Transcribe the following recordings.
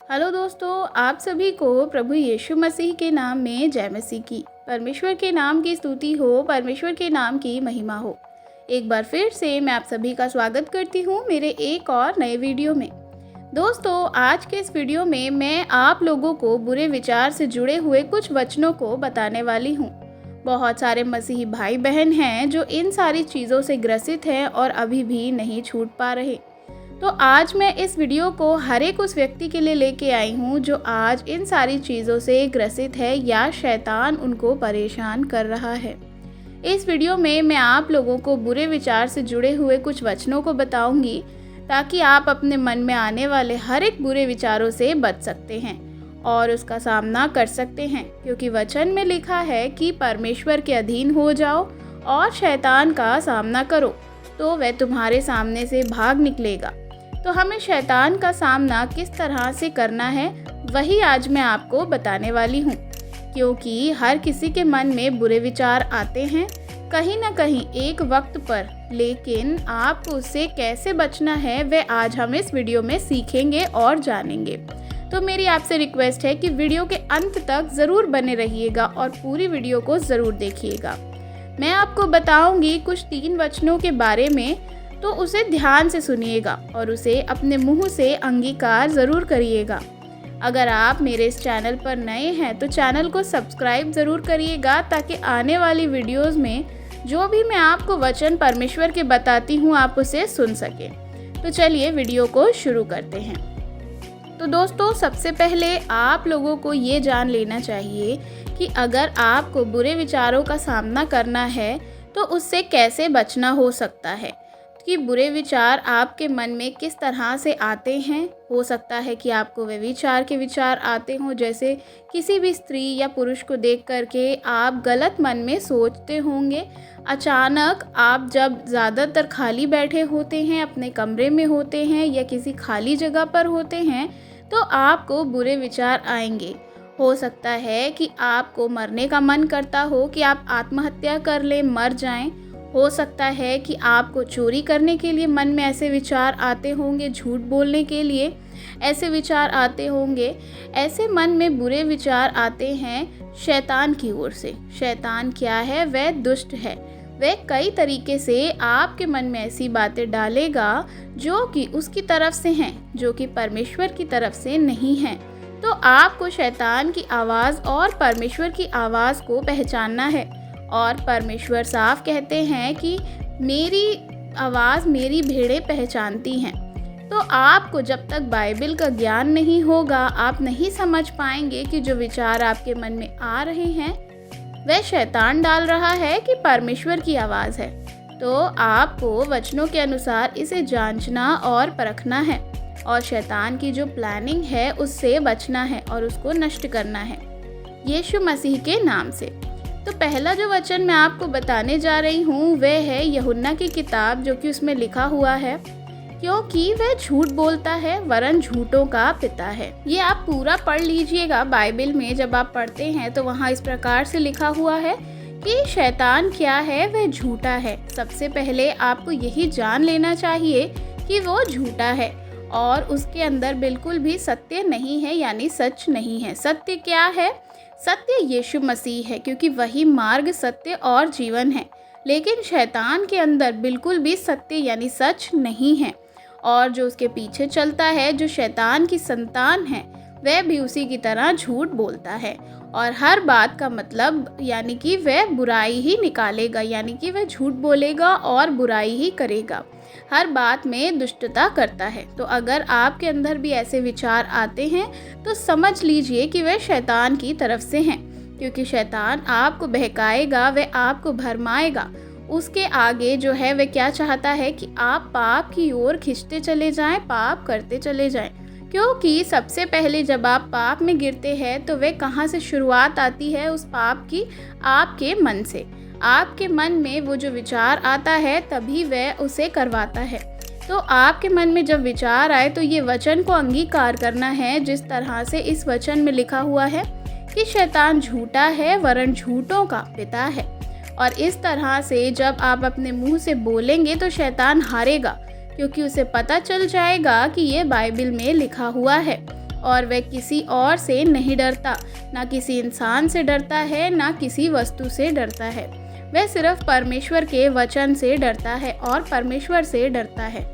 Hello दोस्तों, आप सभी को प्रभु यीशु मसीह के नाम में जय मसीह की। परमेश्वर के नाम की स्तुति हो, परमेश्वर के नाम की महिमा हो। एक बार फिर से मैं आप सभी का स्वागत करती हूँ मेरे एक और नए वीडियो में। दोस्तों, आज के इस वीडियो में मैं आप लोगों को बुरे विचार से जुड़े हुए कुछ वचनों को बताने वाली हूँ। बहुत सारे मसीही भाई बहन हैं जो इन सारी चीज़ों से ग्रसित हैं और अभी भी नहीं छूट पा रहे। तो आज मैं इस वीडियो को हर एक उस व्यक्ति के लिए लेके आई हूँ जो आज इन सारी चीज़ों से ग्रसित है या शैतान उनको परेशान कर रहा है। इस वीडियो में मैं आप लोगों को बुरे विचार से जुड़े हुए कुछ वचनों को बताऊंगी ताकि आप अपने मन में आने वाले हर एक बुरे विचारों से बच सकते हैं और उसका सामना कर सकते हैं, क्योंकि वचन में लिखा है कि परमेश्वर के अधीन हो जाओ और शैतान का सामना करो तो वह तुम्हारे सामने से भाग निकलेगा। तो हमें शैतान का सामना किस तरह से करना है वही आज मैं आपको बताने वाली हूँ, क्योंकि हर किसी के मन में बुरे विचार आते हैं कहीं ना कहीं एक वक्त पर, लेकिन आपको उससे कैसे बचना है वह आज हम इस वीडियो में सीखेंगे और जानेंगे। तो मेरी आपसे रिक्वेस्ट है कि वीडियो के अंत तक ज़रूर बने रहिएगा और पूरी वीडियो को ज़रूर देखिएगा। मैं आपको बताऊंगी कुछ 3 वचनों के बारे में, तो उसे ध्यान से सुनिएगा और उसे अपने मुंह से अंगीकार ज़रूर करिएगा। अगर आप मेरे इस चैनल पर नए हैं तो चैनल को सब्सक्राइब ज़रूर करिएगा ताकि आने वाली वीडियोस में जो भी मैं आपको वचन परमेश्वर के बताती हूँ आप उसे सुन सकें। तो चलिए वीडियो को शुरू करते हैं। तो दोस्तों, सबसे पहले आप लोगों को ये जान लेना चाहिए कि अगर आपको बुरे विचारों का सामना करना है तो उससे कैसे बचना हो सकता है, कि बुरे विचार आपके मन में किस तरह से आते हैं। हो सकता है कि आपको व्यभिचार के विचार आते हों, जैसे किसी भी स्त्री या पुरुष को देख करके आप गलत मन में सोचते होंगे। अचानक आप जब ज़्यादातर खाली बैठे होते हैं, अपने कमरे में होते हैं या किसी खाली जगह पर होते हैं, तो आपको बुरे विचार आएंगे। हो सकता है कि आपको मरने का मन करता हो, कि आप आत्महत्या कर लें, मर जाएं। हो सकता है कि आपको चोरी करने के लिए मन में ऐसे विचार आते होंगे, झूठ बोलने के लिए ऐसे विचार आते होंगे। ऐसे मन में बुरे विचार आते हैं शैतान की ओर से। शैतान क्या है? वह दुष्ट है। वह कई तरीके से आपके मन में ऐसी बातें डालेगा जो कि उसकी तरफ से हैं, जो कि परमेश्वर की तरफ से नहीं हैं। तो आपको शैतान की आवाज़ और परमेश्वर की आवाज़ को पहचानना है। और परमेश्वर साफ कहते हैं कि मेरी आवाज़ मेरी भेड़ें पहचानती हैं। तो आपको जब तक बाइबल का ज्ञान नहीं होगा, आप नहीं समझ पाएंगे कि जो विचार आपके मन में आ रहे हैं वह शैतान डाल रहा है कि परमेश्वर की आवाज़ है। तो आपको वचनों के अनुसार इसे जांचना और परखना है और शैतान की जो प्लानिंग है उससे बचना है और उसको नष्ट करना है यीशु मसीह के नाम से। तो पहला जो वचन मैं आपको बताने जा रही हूँ वह है यूहन्ना की किताब, जो कि उसमें लिखा हुआ है, क्योंकि वह झूठ बोलता है वरन झूठों का पिता है। ये आप पूरा पढ़ लीजिएगा। बाइबल में जब आप पढ़ते हैं तो वहाँ इस प्रकार से लिखा हुआ है कि शैतान क्या है? वह झूठा है। सबसे पहले आपको यही जान लेना चाहिए कि वो झूठा है और उसके अंदर बिल्कुल भी सत्य नहीं है, यानी सच नहीं है। सत्य क्या है? सत्य यीशु मसीह है, क्योंकि वही मार्ग, सत्य और जीवन है। लेकिन शैतान के अंदर बिल्कुल भी सत्य यानी सच नहीं है, और जो उसके पीछे चलता है, जो शैतान की संतान है, वह भी उसी की तरह झूठ बोलता है और हर बात का मतलब यानी कि वह बुराई ही निकालेगा, यानी कि वह झूठ बोलेगा और बुराई ही करेगा। हर बात में दुष्टता करता है। तो अगर आपके अंदर भी ऐसे विचार आते हैं तो समझ लीजिए कि वह शैतान की तरफ से हैं, क्योंकि शैतान आपको बहकाएगा, वह आपको भरमाएगा। उसके आगे जो है वह क्या चाहता है कि आप पाप की ओर खिंचते चले जाएं, पाप करते चले जाएं। क्योंकि सबसे पहले जब आप पाप में गिरते हैं तो वह कहाँ से शुरुआत आती है उस पाप की? आपके मन से। आपके मन में वो जो विचार आता है तभी वह उसे करवाता है। तो आपके मन में जब विचार आए तो ये वचन को अंगीकार करना है, जिस तरह से इस वचन में लिखा हुआ है कि शैतान झूठा है वरन झूठों का पिता है। और इस तरह से जब आप अपने मुंह से बोलेंगे तो शैतान हारेगा, क्योंकि उसे पता चल जाएगा कि ये बाइबल में लिखा हुआ है। और वह किसी और से नहीं डरता, ना किसी इंसान से डरता है, ना किसी वस्तु से डरता है। वह सिर्फ परमेश्वर के वचन से डरता है और परमेश्वर से डरता है।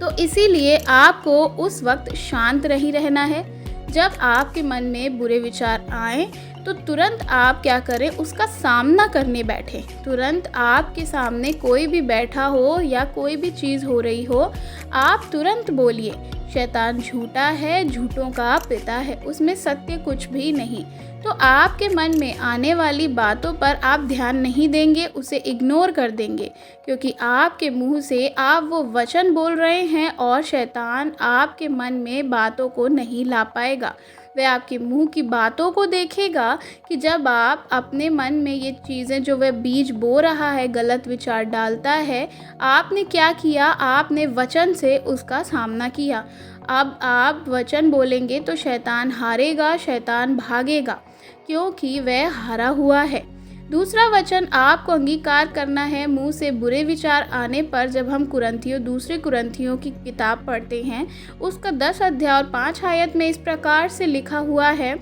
तो इसीलिए आपको उस वक्त शांत नहीं रहना है। जब आपके मन में बुरे विचार आए तो तुरंत आप क्या करें, उसका सामना करने बैठे। तुरंत आपके सामने कोई भी बैठा हो या कोई भी चीज़ हो रही हो, आप तुरंत बोलिए, शैतान झूठा है, झूठों का पिता है, उसमें सत्य कुछ भी नहीं। तो आपके मन में आने वाली बातों पर आप ध्यान नहीं देंगे, उसे इग्नोर कर देंगे, क्योंकि आपके मुंह से आप वो वचन बोल रहे हैं और शैतान आपके मन में बातों को नहीं ला पाएगा। वह आपके मुंह की बातों को देखेगा कि जब आप अपने मन में ये चीज़ें जो वह बीज बो रहा है, गलत विचार डालता है, आपने क्या किया, आपने वचन से उसका सामना किया। अब आप वचन बोलेंगे तो शैतान हारेगा, शैतान भागेगा, क्योंकि वह हारा हुआ है। दूसरा वचन आपको अंगीकार करना है। मुंह से बुरे विचार आने पर जब हम दूसरे कुरिन्थियों की किताब पढ़ते हैं, उसका 10 अध्याय और 5 आयत में इस प्रकार से लिखा हुआ है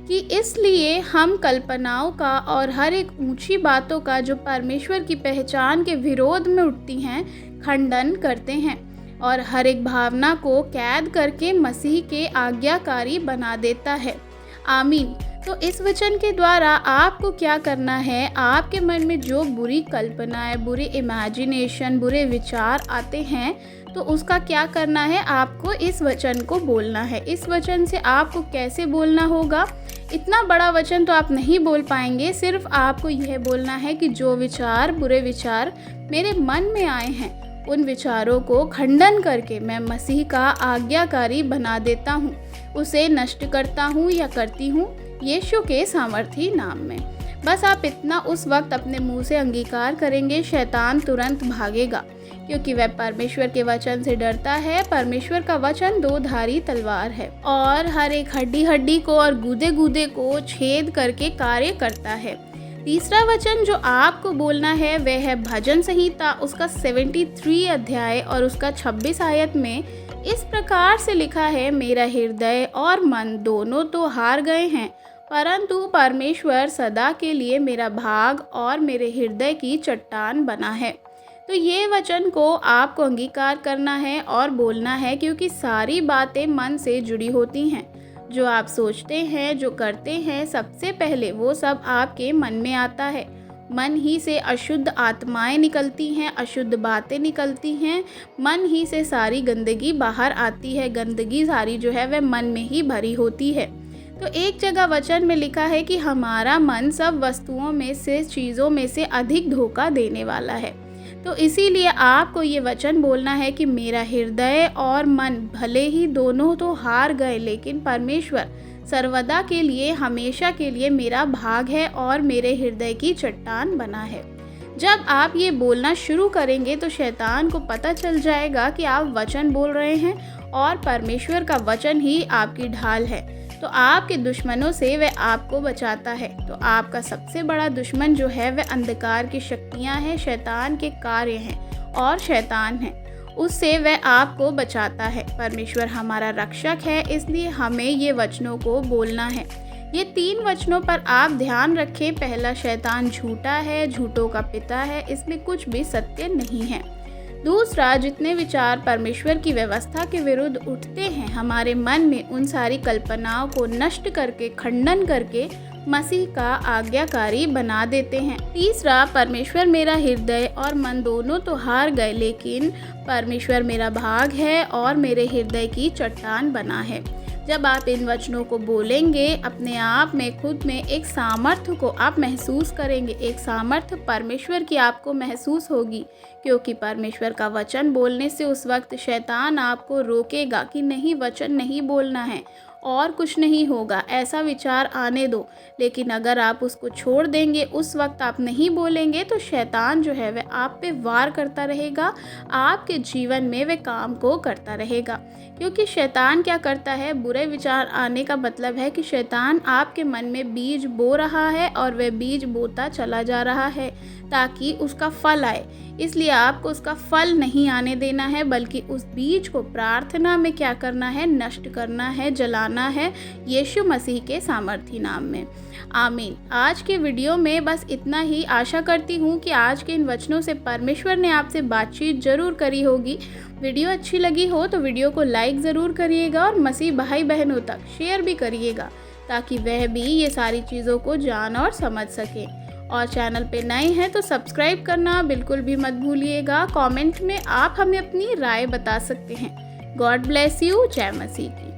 कि इसलिए हम कल्पनाओं का और हर एक ऊंची बातों का जो परमेश्वर की पहचान के विरोध में उठती हैं, खंडन करते हैं और हर एक भावना को कैद करके मसीह के आज्ञाकारी बना देता है। आमीन। तो इस वचन के द्वारा आपको क्या करना है, आपके मन में जो बुरी कल्पनाएं, बुरी इमेजिनेशन, बुरे विचार आते हैं, तो उसका क्या करना है, आपको इस वचन को बोलना है। इस वचन से आपको कैसे बोलना होगा, इतना बड़ा वचन तो आप नहीं बोल पाएंगे। सिर्फ आपको यह बोलना है कि जो विचार, बुरे विचार मेरे मन में आए हैं, उन विचारों को खंडन करके मैं मसीह का आज्ञाकारी बना देता हूँ, उसे नष्ट करता हूँ या करती हूँ यीशु के सामर्थी नाम में। बस आप इतना उस वक्त अपने मुंह से अंगीकार करेंगे, शैतान तुरंत भागेगा, क्योंकि वह परमेश्वर के वचन से डरता है। परमेश्वर का वचन 2 धारी तलवार है और हर एक हड्डी हड्डी को और गूदे गूदे को छेद करके कार्य करता है। तीसरा वचन जो आपको बोलना है वह है भजन संहिता, उसका 73 अध्याय और उसका 26 आयत में इस प्रकार से लिखा है, मेरा हृदय और मन दोनों तो हार गए हैं, परंतु परमेश्वर सदा के लिए मेरा भाग और मेरे हृदय की चट्टान बना है। तो ये वचन को आपको अंगीकार करना है और बोलना है, क्योंकि सारी बातें मन से जुड़ी होती हैं। जो आप सोचते हैं, जो करते हैं, सबसे पहले वो सब आपके मन में आता है। मन ही से अशुद्ध आत्माएं निकलती हैं, अशुद्ध बातें निकलती हैं, मन ही से सारी गंदगी बाहर आती है। गंदगी सारी जो है वह मन में ही भरी होती है। तो एक जगह वचन में लिखा है कि हमारा मन सब वस्तुओं में से, चीज़ों में से अधिक धोखा देने वाला है। तो इसीलिए आपको ये वचन बोलना है कि मेरा हृदय और मन भले ही दोनों तो हार गए, लेकिन परमेश्वर सर्वदा के लिए, हमेशा के लिए मेरा भाग है और मेरे हृदय की चट्टान बना है। जब आप ये बोलना शुरू करेंगे तो शैतान को पता चल जाएगा कि आप वचन बोल रहे हैं और परमेश्वर का वचन ही आपकी ढाल है। तो आपके दुश्मनों से वह आपको बचाता है। तो आपका सबसे बड़ा दुश्मन जो है वह अंधकार की शक्तियाँ हैं, शैतान के कार्य हैं और शैतान है, उससे वह आपको बचाता है। परमेश्वर हमारा रक्षक है, इसलिए हमें ये वचनों को बोलना है। ये 3 वचनों पर आप ध्यान रखें। पहला, शैतान झूठा है, झूठों का पिता है, इसमें कुछ भी सत्य नहीं है। दूसरा, जितने विचार परमेश्वर की व्यवस्था के विरुद्ध उठते हैं हमारे मन में, उन सारी कल्पनाओं को नष्ट करके, खंडन करके मसीह का आज्ञाकारी बना देते हैं। तीसरा, परमेश्वर मेरा हृदय और मन दोनों तो हार गए, लेकिन परमेश्वर मेरा भाग है और मेरे हृदय की चट्टान बना है। जब आप इन वचनों को बोलेंगे, अपने आप में, खुद में एक सामर्थ्य को आप महसूस करेंगे। एक सामर्थ्य परमेश्वर की आपको महसूस होगी, क्योंकि परमेश्वर का वचन बोलने से उस वक्त शैतान आपको रोकेगा कि नहीं, वचन नहीं बोलना है, और कुछ नहीं होगा, ऐसा विचार आने दो। लेकिन अगर आप उसको छोड़ देंगे, उस वक्त आप नहीं बोलेंगे, तो शैतान जो है वह आप पे वार करता रहेगा, आपके जीवन में वह काम को करता रहेगा। क्योंकि शैतान क्या करता है, बुरे विचार आने का मतलब है कि शैतान आपके मन में बीज बो रहा है और वह बीज बोता चला जा रहा है ताकि उसका फल आए। इसलिए आपको उसका फल नहीं आने देना है, बल्कि उस बीज को प्रार्थना में क्या करना है, नष्ट करना है, जलाना है, यीशु मसीह के सामर्थी नाम में। आमीन। आज के वीडियो में बस इतना ही। आशा करती हूँ कि आज के इन वचनों से परमेश्वर ने आपसे बातचीत ज़रूर करी होगी। वीडियो अच्छी लगी हो तो वीडियो को लाइक ज़रूर करिएगा और मसीह भाई बहनों तक शेयर भी करिएगा, ताकि वह भी ये सारी चीज़ों को जान और समझ सके। और चैनल पे नए हैं तो सब्सक्राइब करना बिल्कुल भी मत भूलिएगा। कमेंट में आप हमें अपनी राय बता सकते हैं। God bless you. जय मसीह की।